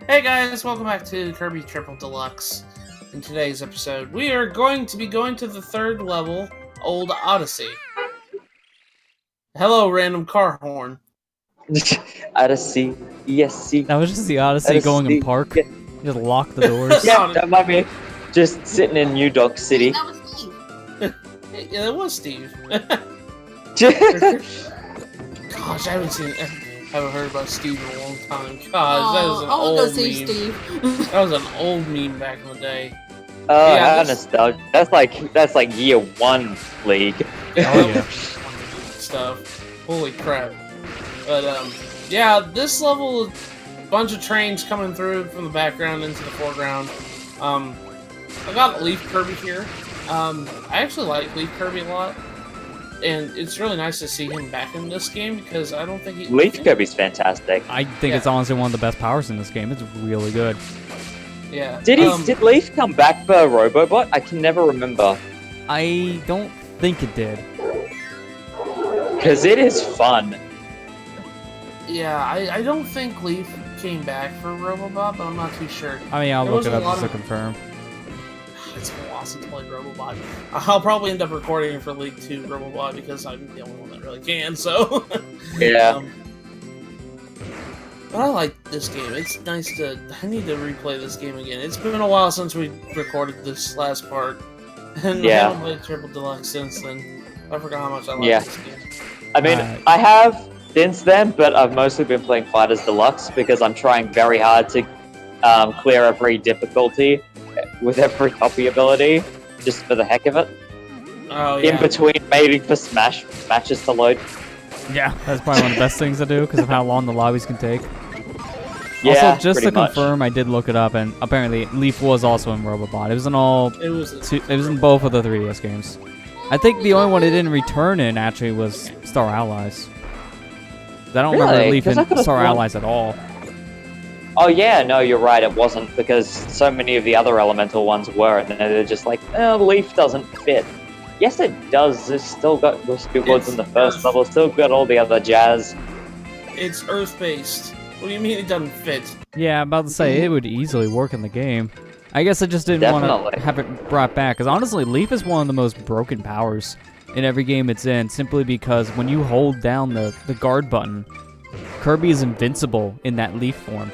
Hey guys, welcome back to Kirby Triple Deluxe. In today's episode, we are going to be going to the third level, Old Odyssey. Hello, random car horn. Odyssey, ESC. That was just the Odyssey going in park. Yeah. Just lock the doors. Yeah, that might be just sitting in New Dog City. That was Steve. Yeah, that was Steve. Gosh, I haven't heard about Steve in a long time. Gosh, that was an I'll old go see meme. Steve. That was an old meme back in the day. Oh, Yeah, how this- nostalgic. That's like year one league. Oh, yeah. Stuff. Holy crap. But, yeah, this level, a bunch of trains coming through from the background into the foreground. I got Leaf Kirby here. I actually like Leaf Kirby a lot. And it's really nice to see him back in this game because I don't think he... Leaf Kirby's fantastic. I think Yeah. it's honestly one of the best powers in this game. It's really good. Yeah. Did Leaf come back for Robobot? I can never remember. I don't think it did. Because it is fun. Yeah, I don't think Leaf came back for Robobot, but I'm not too sure. I mean, I'll There look was it a up lot just to of- confirm. It's been a while since I played Robobot. I'll probably end up recording for League 2 Robobot because I'm the only one that really can, so... Yeah. But I like this game. It's nice to... I need to replay this game again. It's been a while since we recorded this last part. And I Yeah. haven't played Triple Deluxe since then. I forgot how much I like Yeah. this game. I mean, I have since then, but I've mostly been playing Fighters Deluxe because I'm trying very hard to clear every difficulty with every copy ability, just for the heck of it. Oh, yeah. In between waiting for matches to load. Yeah, that's probably one of the best things to do because of how long the lobbies can take. Yeah, also, just to pretty much. confirm, I did look it up, and apparently Leaf was also in Robobot. It was in all. It was... It was in both of the 3DS games. I think the only one it didn't return in actually was Star Allies. I don't remember Really? Leaf 'Cause I in could've Star sworn- Allies at all. Oh yeah, no, you're right, it wasn't, because so many of the other elemental ones were, and they're just like, oh, Leaf doesn't fit. Yes, it does. It's still got the Squidwards in the first level, still got all the other jazz. It's Earth-based. What do you mean it doesn't fit? Yeah, I'm about to say it would easily work in the game. I guess I just didn't want to Definitely. have it brought back, because honestly, Leaf is one of the most broken powers in every game it's in, simply because when you hold down the guard button, Kirby is invincible in that Leaf form.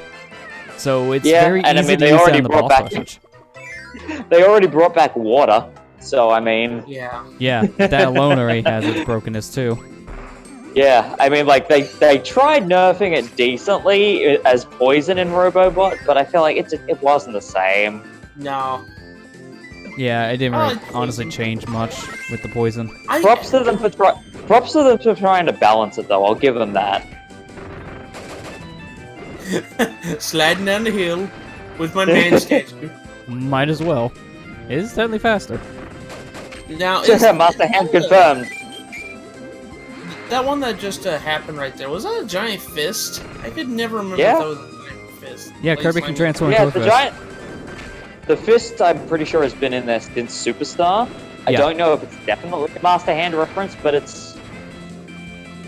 So it's Yeah, very and I easy mean, to they use already down the brought boss back- rush. They already brought back water, so I mean, Yeah. Yeah, that alone already has its brokenness too. yeah, I mean, like, they tried nerfing it decently as poison in Robobot, but I feel like it wasn't the same. No. Yeah, it didn't really Oh, honestly change much with the poison. Props to them for trying to balance it, though. I'll give them that. Sliding down the hill with my man statue. Might as well. It is certainly faster. Now, Master Hand confirmed. That one that just happened right there, was that a giant fist? I could never remember Yeah. if that was a giant fist. Yeah, Like, Kirby slime- can transform Yeah, into a the fist. giant. The fist, I'm pretty sure, has been in there since Superstar. I Yeah. don't know if it's definitely a Master Hand reference, but it's.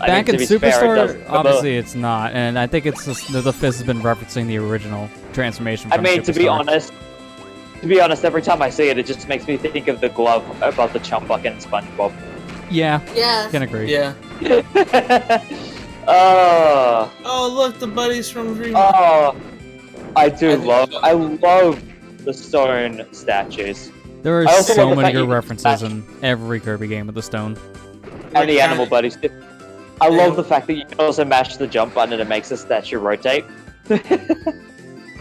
I Back mean, in to be fair, it does- Superstar, obviously it's not, and I think it's just the fist has been referencing the original transformation. I From mean, to be Superstar. honest, every time I see it, it just makes me think of the glove above the Chumbuck and SpongeBob. Yeah, Yes. can agree. Yeah. Oh, Oh, look, the buddies from Dream. oh, I think love the stone statues There are I also so love the many fact good you can references smash- in every Kirby game with the stone. and the Like, animal buddies. I love the fact that you can also mash the jump button and it makes the statue rotate.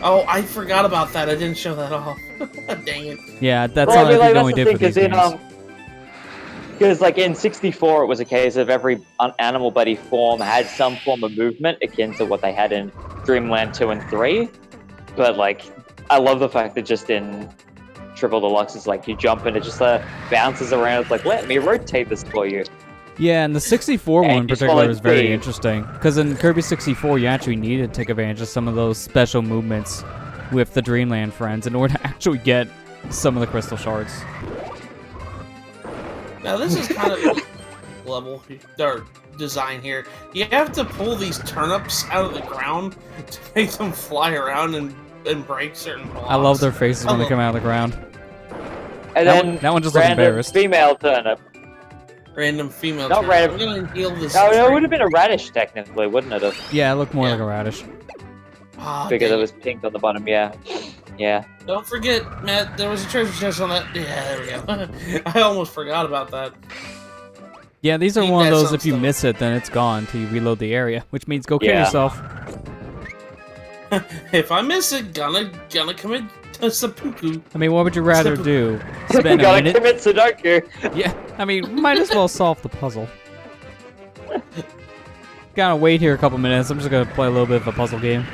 Oh, I forgot about that. I didn't show that off. Dang it. Yeah, that's Well, I all mean, I like, think the that's only the did thing, for these games. because like in 64, it was a case of every animal buddy form had some form of movement akin to what they had in Dreamland 2 and 3. But like, I love the fact that just in Triple Deluxe, it's like you jump and it just bounces around. It's like, let me rotate this for you. Yeah, and the 64 one in And just particular follow is very the- interesting, because in Kirby 64 you actually needed to take advantage of some of those special movements with the Dreamland friends in order to actually get some of the crystal shards. Now, this is kind of level or design here. You have to pull these turnips out of the ground to make them fly around and and break certain blocks. I love their faces when they come out of the ground. And then that one just looked random embarrassed. female turnip. Random female. Not turnip. random. I'm gonna heal this. No, it tree. would have been a radish technically, wouldn't it? Have? Yeah, it looked more Yeah. like a radish. Ah, Because dang it was pink on the bottom. Yeah. Yeah. Don't forget, Matt, there was a treasure chest on that. Yeah, there we go. I almost forgot about that. Yeah, these are Keep one of that those, some if you stuff. miss it, then it's gone until you reload the area, which means go kill Yeah. yourself. If I miss it, gonna commit seppuku. I mean, what would you rather do? Spend a Gotta minute? commit Sudoku. Yeah, I mean, might as well solve the puzzle. Gotta wait here a couple minutes. I'm just gonna play a little bit of a puzzle game.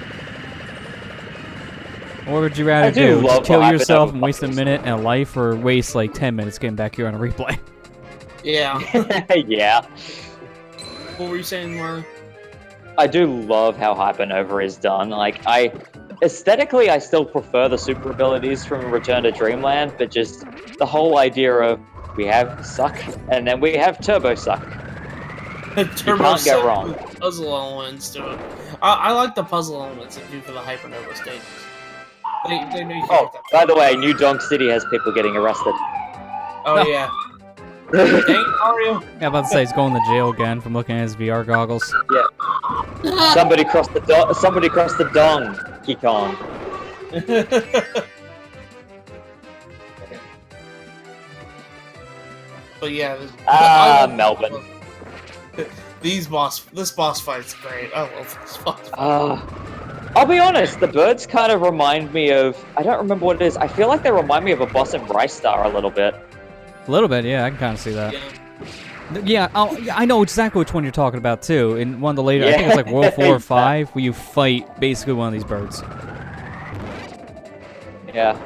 What would you rather I do do? love Just kill what happened yourself over and waste a puzzles. minute and a life, or waste like 10 minutes getting back here on a replay? Yeah. Yeah. What were you saying, Marlon? I do love how Hypernova is done. Like, aesthetically, I still prefer the super abilities from Return to Dreamland, but just the whole idea of we have Suck, and then we have Turbo Suck. Turbo can't go Suck wrong. with puzzle elements to it. I like the puzzle elements they do for the Hypernova stages. They make Oh, it by the way, New Donk City has people getting arrested. Oh yeah. Dang it, Mario. Yeah, about to say he's going to jail again from looking at his VR goggles. Somebody crossed the dong, Kikon. But yeah. Melbourne. This boss fight's great. I love this boss fight. I'll be honest, the birds kind of remind me of, I don't remember what it is, I feel like they remind me of a boss in Rice Star a little bit. A little bit, yeah, I can kind of see that. Yeah, I know exactly which one you're talking about too. In one of the later, I think it's like World 4 or 5, where you fight basically one of these birds. Yeah.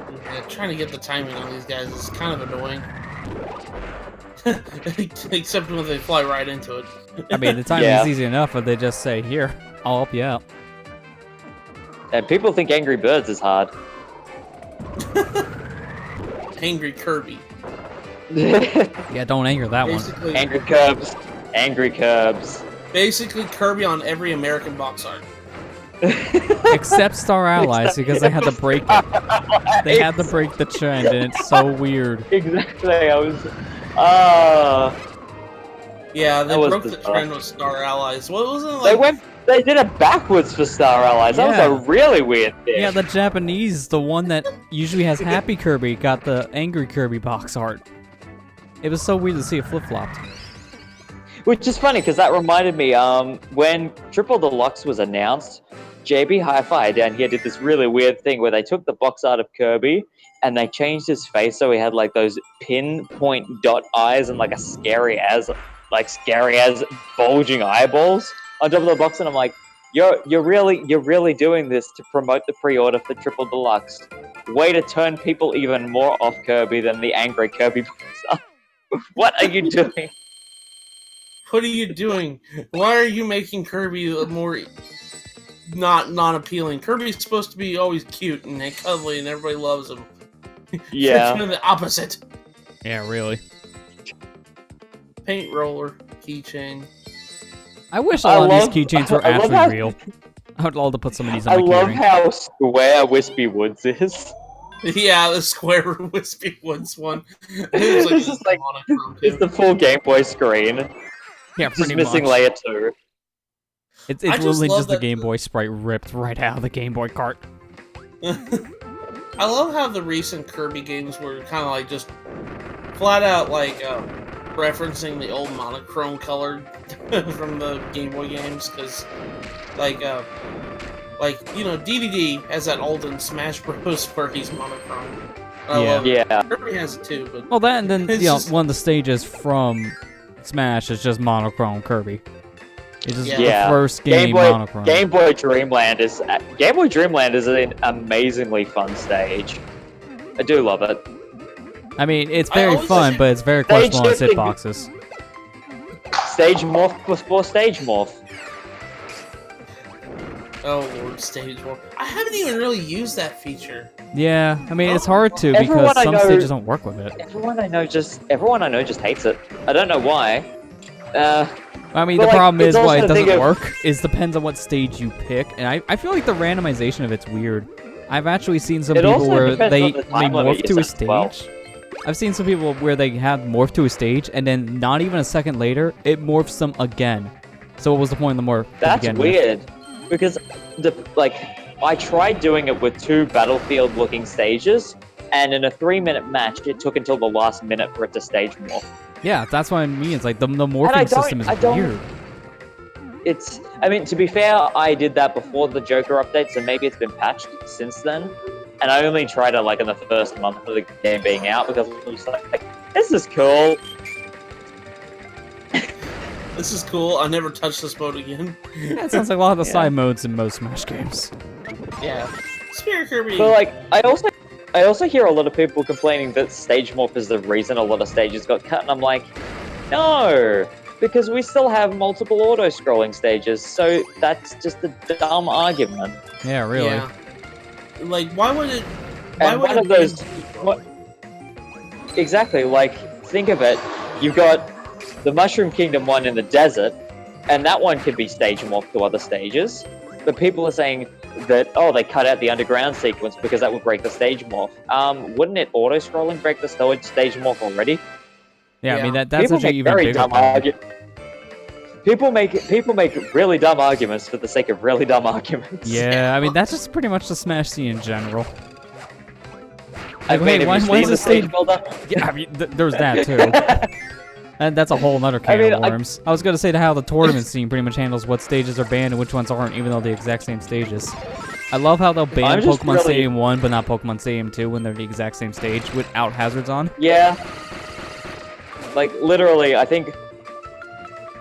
Trying to get the timing on these guys is kind of annoying. Except when they fly right into it. I mean, the timing Yeah. is easy enough, but they just say, "Here, I'll help you out." And people think Angry Birds is hard. Angry Kirby. Yeah, don't anger that one. Basically, Angry Curbs. basically Kirby on every American box art. Except Star Allies, because they had to break it. They had to break the trend, and it's so weird. Exactly, I was... Yeah, they That was broke the bizarre. trend with Star Allies. What was it like? They did it backwards for Star Allies. That Yeah. was a really weird thing. Yeah, the Japanese, the one that usually has Happy Kirby, got the Angry Kirby box art. It was so weird to see it flip-flopped. Which is funny, because that reminded me, when Triple Deluxe was announced, JB Hi-Fi down here did this really weird thing where they took the box art of Kirby and they changed his face so he had like those pinpoint dot eyes and like a scary as bulging eyeballs on top of the box, and I'm like, you're really doing this to promote the pre-order for Triple Deluxe. Way to turn people even more off Kirby than the angry Kirby box art. What are you doing? What are you doing? Why are you making Kirby more not appealing? Kirby's supposed to be always cute and cuddly and everybody loves him. Yeah. It's the opposite. Yeah, really. Paint roller, keychain. I wish a lot of these keychains were I love actually how- real. I would love to put some of these I on my love keyring. how square Wispy Woods is. Yeah, the Square Wispy Woods one. It was This is like- monochrome, It's too. the full Game Boy screen. Yeah, Just pretty missing much. layer 2. It's I just literally love just the that Game Boy sprite ripped right out of the Game Boy cart. I love how the recent Kirby games were kind of like just flat out like referencing the old monochrome color from the Game Boy games, because like DDD has that olden Smash Bros where he's monochrome. I Yeah. love it. Yeah. Kirby has it too, but Well, that and then It's just- one of the stages from Smash is just monochrome Kirby. It's just Yeah. the first game monochrome. Game Boy Dreamland is an amazingly fun stage. I do love it. I mean, it's I very always fun, said- but it's very Stage questionable on shifting. hitboxes. Stage morph before stage morph. oh lord, stage 4. I haven't even really used that feature. Yeah, I mean, it's Oh. hard to Everyone because I some know- stages don't work with it. Everyone I know just hates it. I don't know why. I mean, But, the like, problem it's is why also it the thing doesn't of- work is depends on what stage you pick, and I feel like the randomization of it's weird. I've actually seen some It people also where depends they on the time limit morph you to a set as well. stage. I've seen some people where they have morphed to a stage, and then not even a second later, it morphs them again. So what was the point of the morph? to That's begin with? weird, because I tried doing it with 2 battlefield-looking stages, and in a 3-minute match, it took until the last minute for it to stage morph. Yeah, that's what I mean. It's like the morphing system is weird. I mean, to be fair, I did that before the Joker update, so maybe it's been patched since then. And I only tried it like in the first month of the game being out because I was like, this is cool. This is cool. I'll never touch this mode again. Yeah, it sounds like a lot of the side modes in most Smash games. Yeah. Spirit Kirby. But like, I also hear a lot of people complaining that stage morph is the reason a lot of stages got cut, and I'm like, no, because we still have multiple auto-scrolling stages, so that's just a dumb argument. Yeah, really. Yeah. Like, why would it? Why And would one it of those, exactly, like, think of it, you've got the Mushroom Kingdom one in the desert, and that one could be stage morphed to other stages, but people are saying that, oh, they cut out the underground sequence because that would break the stage morph. Wouldn't it auto-scrolling break the stage morph already? Yeah, I mean, Yeah. that's People actually make even very bigger dumb problem. People make really dumb arguments for the sake of really dumb arguments. Yeah, I mean, that's just pretty much the Smash scene in general. I Like, mean, hey, why have you is seen the the stage... stage build-up? Yeah, I mean, there's that, too. And that's a whole nother can of worms. I was going to say how the tournament scene pretty much handles what stages are banned and which ones aren't, even though they're the exact same stages. I love how they'll ban Pokemon Stadium 1, but not Pokemon Stadium 2 when they're the exact same stage without hazards on. Yeah. Like, literally, I think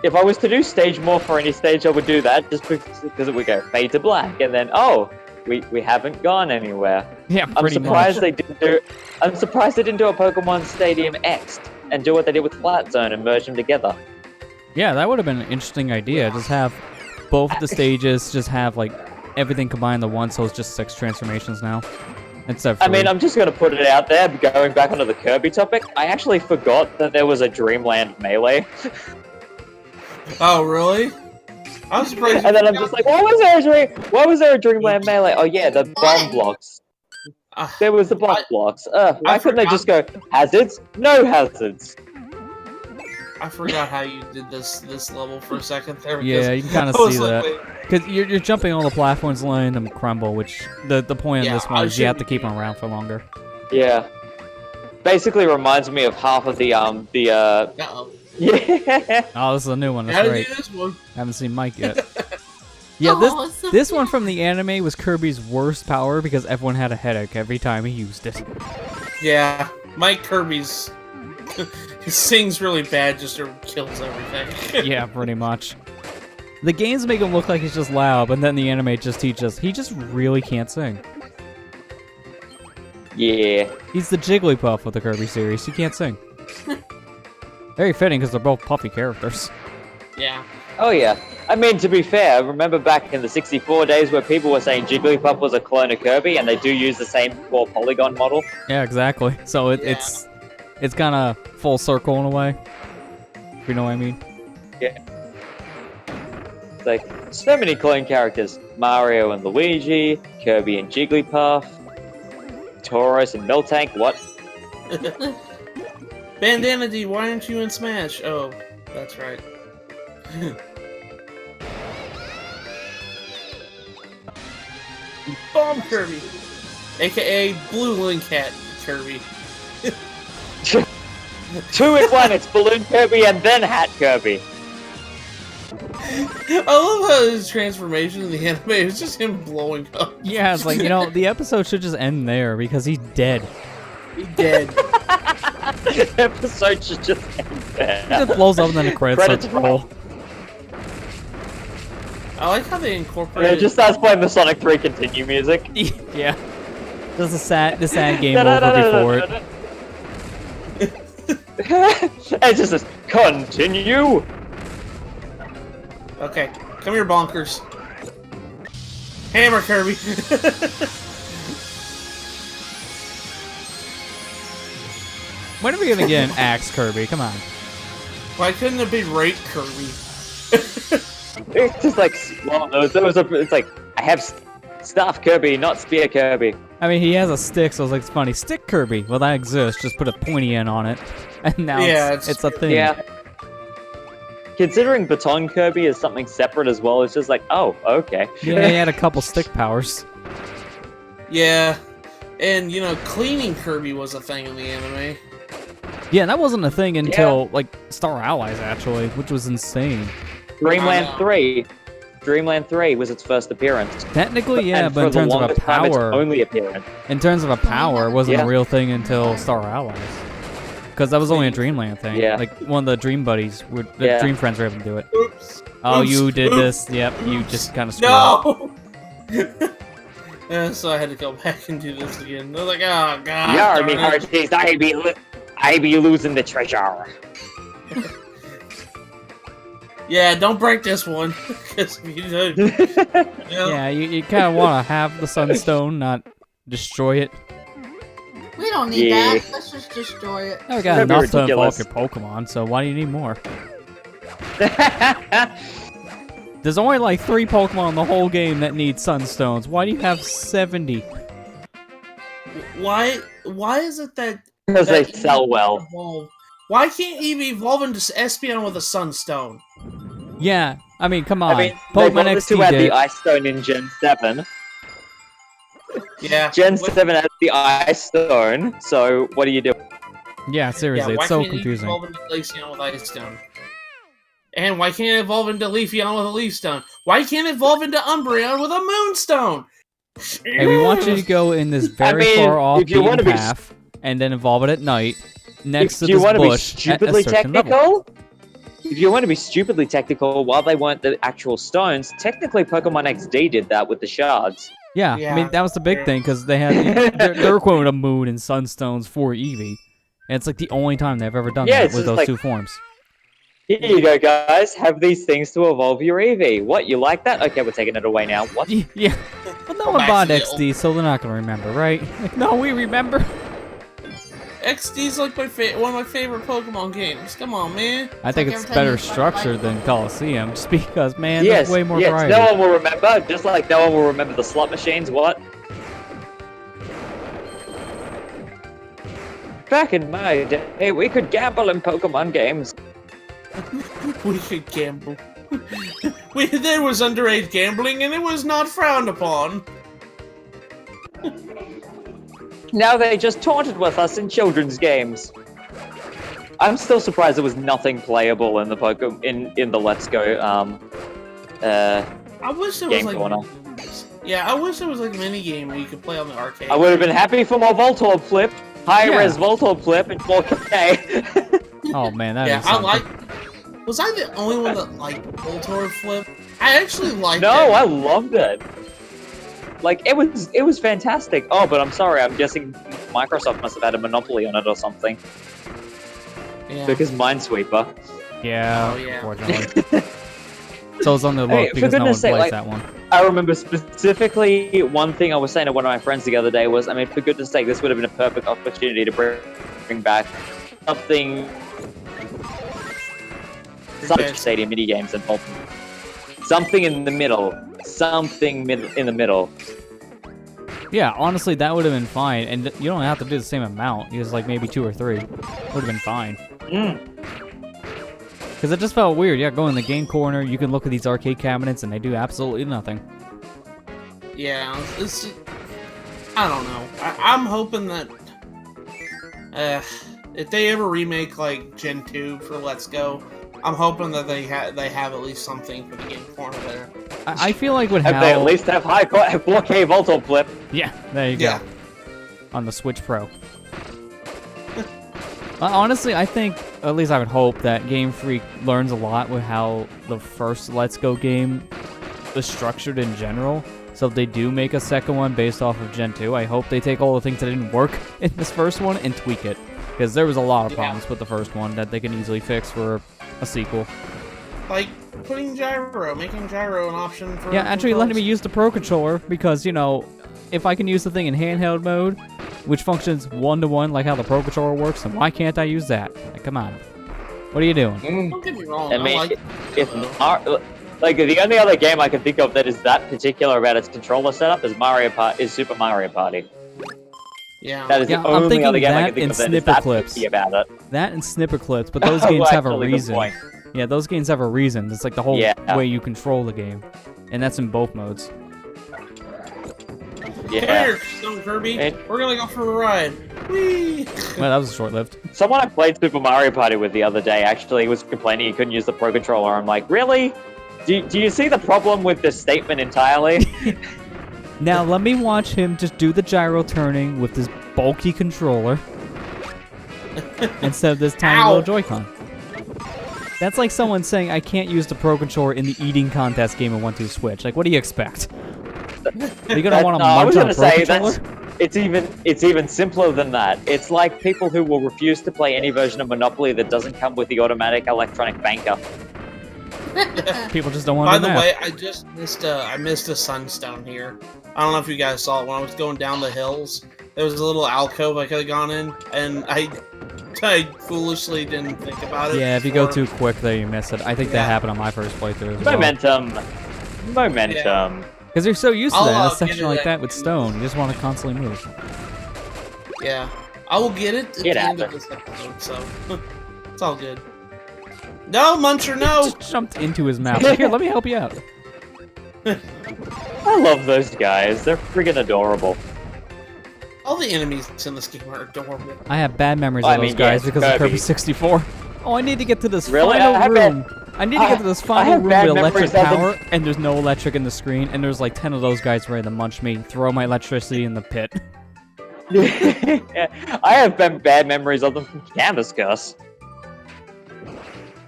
if I was to do stage morph for any stage, I would do that just because it would go fade to black, and then, oh, we haven't gone anywhere. Yeah, I'm pretty surprised much. they didn't do. I'm surprised they didn't do a Pokemon Stadium X and do what they did with Flat Zone and merge them together. Yeah, that would have been an interesting idea. Just have both the stages, just have, like, everything combined into one, so it's just 6 transformations now. Instead of 3. I mean, I'm just gonna put it out there, going back onto the Kirby topic, I actually forgot that there was a Dreamland Melee. Oh, really? I was surprised. And then I'm just like, why was there a Dreamland Melee? Oh yeah, the bomb blocks. There was the block blocks. Why couldn't they just go, hazards? No hazards. I forgot how you did this level for a second there. Yeah, you can kind of see that. Because you're jumping on the platforms, letting them crumble, which the point of this one is you have to keep them around for longer. Yeah. Basically reminds me of half of the Uh-oh. Yeah. Oh, this is a new one. How That's to right. do this one? Haven't seen Mike yet. Yeah, this one from the anime was Kirby's worst power because everyone had a headache every time he used it. Yeah, Mike Kirby's he sings really bad, just kills everything. Yeah, pretty much. The games make him look like he's just loud, but then the anime just teaches he just really can't sing. Yeah. He's the Jigglypuff with the Kirby series. He can't sing. Very fitting because they're both puffy characters. Yeah. Oh yeah. I mean, to be fair, remember back in the 64 days where people were saying Jigglypuff was a clone of Kirby, and they do use the same 4 polygon model? Yeah, exactly. So it's kind of full circle in a way. If you know what I mean? Yeah. It's like, so many clone characters. Mario and Luigi, Kirby and Jigglypuff, Tauros and Miltank, what? Bandana D, why aren't you in Smash? Oh, that's right. Bomb Kirby, aka Blue Link Hat Kirby. 2 in 1, it's Balloon Kirby and then Hat Kirby. I love how his transformation in the anime is just him blowing up. Yeah, it's like, you know, the episode should just end there because he's dead. He's dead. The episode should just end there. He just blows up and then the credits start to roll. I like how they Yeah, incorporated. it just starts playing the Sonic 3 continue music. Yeah. Just the sad game over before it. It just says, continue! Okay, come here, bonkers. Hammer Kirby. When are we gonna get an axe, Kirby? Come on. Why couldn't it be Rape Kirby? It's just like, well, it's like, I have Staff Kirby, not Spear Kirby. I mean, he has a stick, so it's funny. Stick Kirby. Well, that exists. Just put a pointy end on it, and now it's a thing. Yeah. Considering Baton Kirby is something separate as well, it's just like, oh, okay. Yeah, he had a couple stick powers. Yeah, and you know, cleaning Kirby was a thing in the anime. Yeah, that wasn't a thing until like Star Allies actually, which was insane. Dreamland 3. Dreamland 3 was its first appearance. Technically, yeah, And but in for the terms of a longest time, its power, only appearance. in terms of a power, it wasn't Yeah. a real thing until Star Allies. Because that was only a Dreamland thing. Yeah. Like one of the Dream Buddies, the Yeah. Dream Friends were able to do it. Oops. Oh, Oops. you did Oops. this. Yep, you just kind of screwed up. No. So I had to go back and do this again. I was like, oh god. Yeah, darn me it. hearties, I be losing the treasure. Yeah, don't break this one. Because if you do, you know, Yeah, you kind of want to have the Sunstone, not destroy it. We don't need Yeah. that. Let's just destroy it. Now we got That'd be enough to evolve ridiculous. your Pokemon, so why do you need more? There's only like 3 Pokemon in the whole game that need Sunstones. Why do you have 70? why is it that Because they that sell Eevee well. evolve? Why can't Eevee evolve into Espeon with a Sunstone? Yeah, I mean, come on. I mean, they Pokemon wanted to XD add did. the Ice Stone in Gen 7. Yeah. Gen What- 7 has the Ice Stone, so what do you do? Yeah, seriously, why it's so can't Eevee confusing. evolve into Glaceon with Ice Stone? And why can't it evolve into Leafeon with a Leaf Stone? Why can't it evolve into Umbreon with a Moonstone? Hey, we want you to go in this very mean, far off if you beaten wanna be- path, and then evolve it at night, next to If you this want to be bush at a stupidly certain level. technical, if you want to be stupidly technical, while they weren't the actual stones, technically Pokemon XD did that with the shards. Yeah, I Yeah. mean, that was the big thing, because they had they're quoting a moon and sunstones for Eevee. And it's like the only time they've ever done Yeah, that it's with just those like- 2 forms. Here you go, guys. Have these things to evolve your Eevee. What, you like that? Okay, we're taking it away now. What? Yeah, but no Go one back bought to the XD, so they're not gonna remember, right? Like, no, we remember. XD's like one of my favorite Pokemon games. Come on, man. I think like it's every time better you start structured than Coliseum, just because, man, Yes, there's way more yes, variety. no one will remember, just like no one will remember the slot machines, what? Back in my day, we could gamble in Pokemon games. We could gamble. There was underage gambling, and it was not frowned upon. Now they just taunted with us in children's games. I'm still surprised there was nothing playable in the in the Let's Go I wish there was Game like, Corner. yeah, I wish there was like a mini game where you could play on the arcade. I would have been happy for more Voltorb Flip, high Yeah. res Voltorb Flip in 4K. Oh man, that Yeah, is I something. like. Was I the only one that liked Voltorb Flip? I actually liked No, it. I loved it. Like it was fantastic. Oh, but I'm sorry, I'm guessing Microsoft must have had a monopoly on it or something. Yeah. Because Minesweeper. Yeah, Oh, yeah. unfortunately. So it's on the look Hey, for because no one goodness sake, plays like- that one. I remember specifically one thing I was saying to one of my friends the other day was, I mean, for goodness sake, this would have been a perfect opportunity to bring back something such stadium mini games and something in the middle. Something in the middle. Yeah, honestly, that would have been fine, and you don't have to do the same amount. Just like maybe 2 or 3 would have been fine. Because it just felt weird. Yeah, go in the game corner, you can look at these arcade cabinets, and they do absolutely nothing. Yeah, it's. I don't know. I'm hoping that. If they ever remake like Gen 2 for Let's Go, I'm hoping that they have at least something for the game corner there. I feel like with Have they at how... least have high 4K Voltorb Flip? Yeah, there you go. Yeah. On the Switch Pro. Honestly, I think, at least I would hope, that Game Freak learns a lot with how the first Let's Go game was structured in general. So if they do make a second one based off of Gen 2, I hope they take all the things that didn't work in this first one and tweak it. Because there was a lot of problems with the first one that they can easily fix for a sequel. Like putting gyro, making gyro an option for. Yeah, actually letting me controls. use the Pro Controller because, you know, if I can use the thing in handheld mode, which functions one-to-one like how the Pro Controller works, then why can't I use that? Like, come on. What are you doing? Don't get me wrong. I I mean, like. if Like the only other game I can think of that is that particular about its controller setup is Super Mario Party. Yeah. That is Yeah, the I'm only thinking other game I that can think and of that is Snipper that Clips. picky about it. That and Snipper Clips, but those Well, games have a actually, good reason. point. Yeah, those games have a reason. It's like the whole Yeah. way you control the game. And that's in both modes. Come Yeah. here, Stone Kirby. It- We're gonna go for a ride. Whee! Well, that was short-lived. Someone I played Super Mario Party with the other day actually was complaining he couldn't use the Pro Controller. I'm like, really? Do you see the problem with this statement entirely? Now, let me watch him just do the gyro turning with this bulky controller instead of this tiny Ow. little Joy-Con. That's like someone saying, I can't use the Pro Controller in the eating contest game in 1-2 Switch. Like, what do you expect? Are you going to want to I was munch on gonna a Pro say Controller? it's even simpler than that. It's like people who will refuse to play any version of Monopoly that doesn't come with the automatic electronic banker. People just don't want By to the do way, I just missed a sunstone here. I don't know if you guys saw it when I was going down the hills. There was a little alcove I could have gone in, and I foolishly didn't think about it. Yeah, if you go before. too quick there, you miss it. I think that Yeah. happened on my first playthrough as well. Momentum. Because you're so used to I'll, that. In a get section into like that that with stone, you just want to constantly move. Yeah, I will get it at It the end of happens. this episode, so it's all good. No, Muncher, no! Just jumped into his mouth. Like, here, let me help you out. I love those guys. They're friggin' adorable. All the enemies in this game are adorable. I have bad memories Well, of I those mean, guys yes, because of Kirby. Kirby 64. Oh, I need to get to this Really? final I have room. I need to get to this I final have room bad with electric memories of them. power, and there's no electric in the screen, and there's like 10 of those guys ready to munch me, throw my electricity in the pit. I have bad memories of them from Canvas Curse.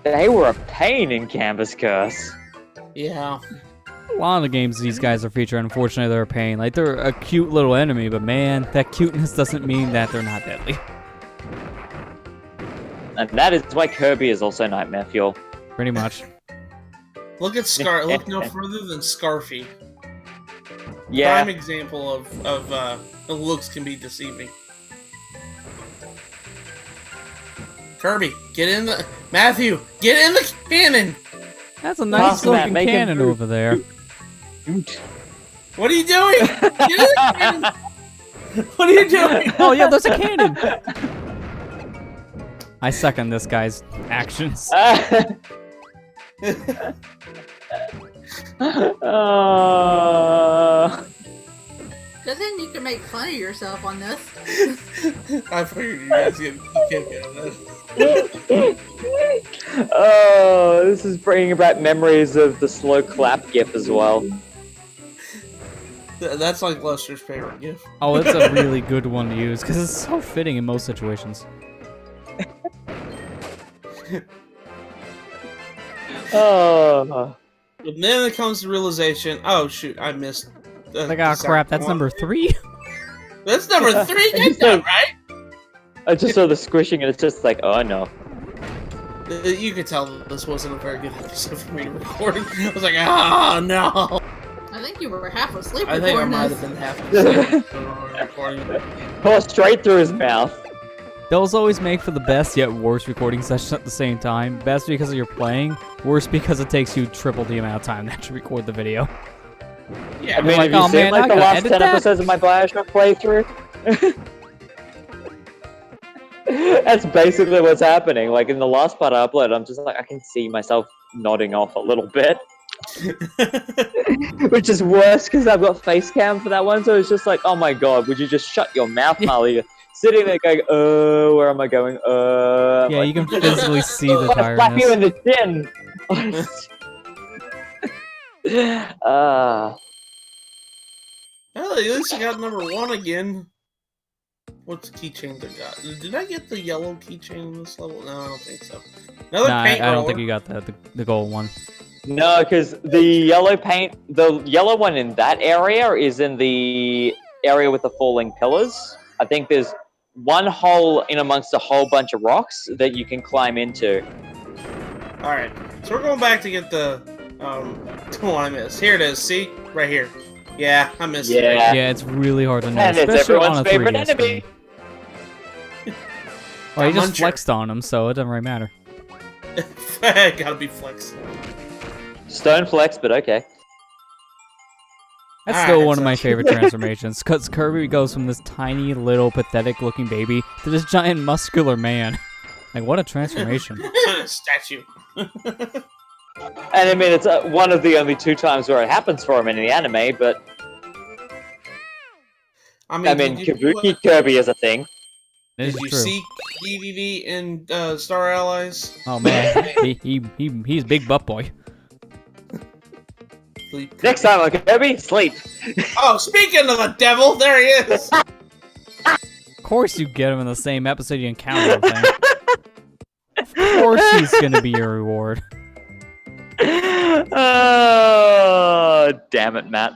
They were a pain in Canvas Curse. Yeah. A lot of the games these guys are featuring, unfortunately, they're a pain. Like, they're a cute little enemy, but man, that cuteness doesn't mean that they're not deadly. And that is why Kirby is also Nightmare Fuel. Pretty much. Look at Look no further than Scarfy. Yeah. Prime example of the looks can be deceiving. Kirby, get in the Matthew, get in the cannon. That's a nice Awesome, Matt, looking make him cannon move. over there. What are you doing? Get in the cannon. What are you doing? Oh yeah, there's a cannon! I second this guy's actions. Cause then you can make fun of yourself on this. I figured you guys get a kick out of that. Oh, this is bringing back memories of the slow clap gif as well. That's like Lester's favorite gift. Oh, it's a really good one to use because it's so fitting in most situations. Oh. But then it comes the realization, oh shoot, I missed. Like, oh crap, that's number 3? That's number 3. Get that right. I just saw the squishing and it's just like, oh no. You could tell that this wasn't a very good episode for me to record. I was like, oh no. I think you were half asleep I think I recording might this. have been half asleep recording. Pour straight through his mouth. Those always make for the best yet worst recording sessions at the same time. Best because you're playing, worst because it takes you triple the amount of time to actually record the video. Yeah, I mean, like, have you oh, seen man, I like the gotta last edit 10 that. episodes of my Bioshock playthrough? That's basically what's happening. Like in the last part I uploaded, I'm just like, I can see myself nodding off a little bit. Which is worse because I've got face cam for that one, so it's just like, oh my god, would you just shut your mouth, Marley? You're sitting there going, where am I going? Yeah, like, you can physically see the I'll slap you in tiredness. the chin. Well, at least I got number 1 again. What's keychains I got? Did I get the yellow keychain in this level? No, I don't think so. Another Nah, paint I don't roller. think you got the gold one. No, because the yellow one in that area is in the area with the falling pillars. I think there's one hole in amongst a whole bunch of rocks that you can climb into. Alright, so we're going back to get the, oh, I missed. Here it is, see? Right here. Yeah, I missed it. Yeah. Yeah, it's really hard to know, And it's especially on everyone's a favorite 3DS enemy. game. Well, he just Muncher. flexed on him, so it doesn't really matter. Gotta be flexed. Stone flex, but okay. That's Alright, still one of so- my favorite transformations, because Kirby goes from this tiny, little, pathetic-looking baby to this giant, muscular man. Like, what a transformation. Statue. And I mean, it's one of the only 2 times where it happens for him in the anime, but I mean, did you, Kabuki Kirby is a thing. It is did you true. see DDD in Star Allies? Oh, man. He's big butt boy. Sleep. Next time on Kirby, sleep. Oh, speaking of the devil, there he is. Of course you get him in the same episode you encounter the thing. Of course he's gonna be your reward. Oh, damn it, Matt.